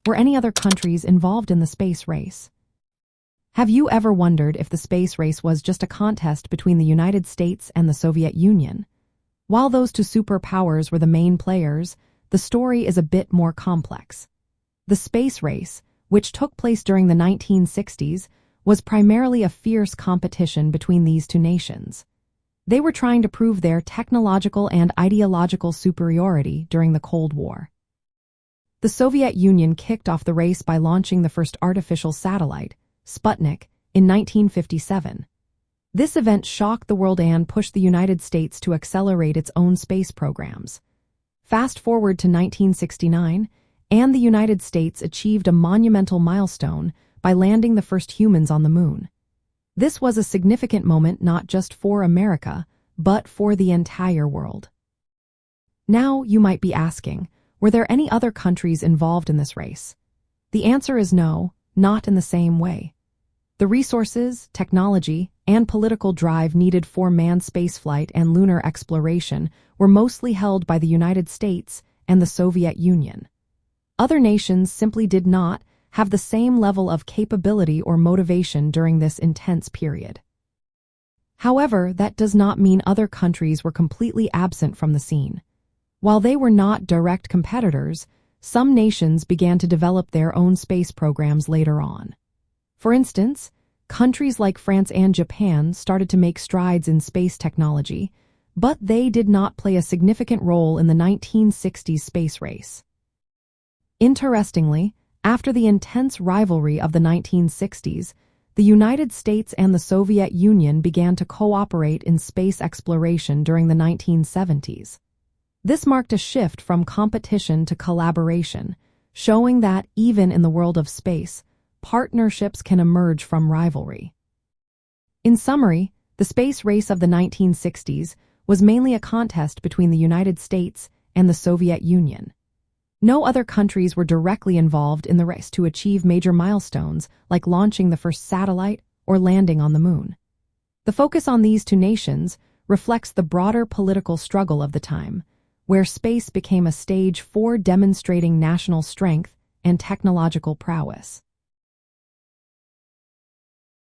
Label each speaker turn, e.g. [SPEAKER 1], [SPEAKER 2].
[SPEAKER 1] were any other countries involved in the space race? Have you ever wondered if the space race was just a contest between the United States and the Soviet Union? While those two superpowers were the main players, the story is a bit more complex. The space race, which took place during the 1960s, was primarily a fierce competition between these two nations. They were trying to prove their technological and ideological superiority during the Cold War. The Soviet Union kicked off the race by launching the first artificial satellite, Sputnik, in 1957. This event shocked the world and pushed the United States to accelerate its own space programs. Fast forward to 1969, and the United States achieved a monumental milestone by landing the first humans on the moon. This was a significant moment not just for America, but for the entire world. Now you might be asking, were there any other countries involved in this race? The answer is no, not in the same way. The resources, technology, and political drive needed for manned spaceflight and lunar exploration were mostly held by the United States and the Soviet Union. Other nations simply did not have the same level of capability or motivation during this intense period. However, that does not mean other countries were completely absent from the scene. While they were not direct competitors, some nations began to develop their own space programs later on. For instance, countries like France and Japan started to make strides in space technology, but they did not play a significant role in the 1960s space race. Interestingly, after the intense rivalry of the 1960s, the United States and the Soviet Union began to cooperate in space exploration during the 1970s. This marked a shift from competition to collaboration, showing that even in the world of space, partnerships can emerge from rivalry. In summary, the space race of the 1960s was mainly a contest between the United States and the Soviet Union. No other countries were directly involved in the race to achieve major milestones like launching the first satellite or landing on the moon. The focus on these two nations reflects the broader political struggle of the time, where space became a stage for demonstrating national strength and technological prowess.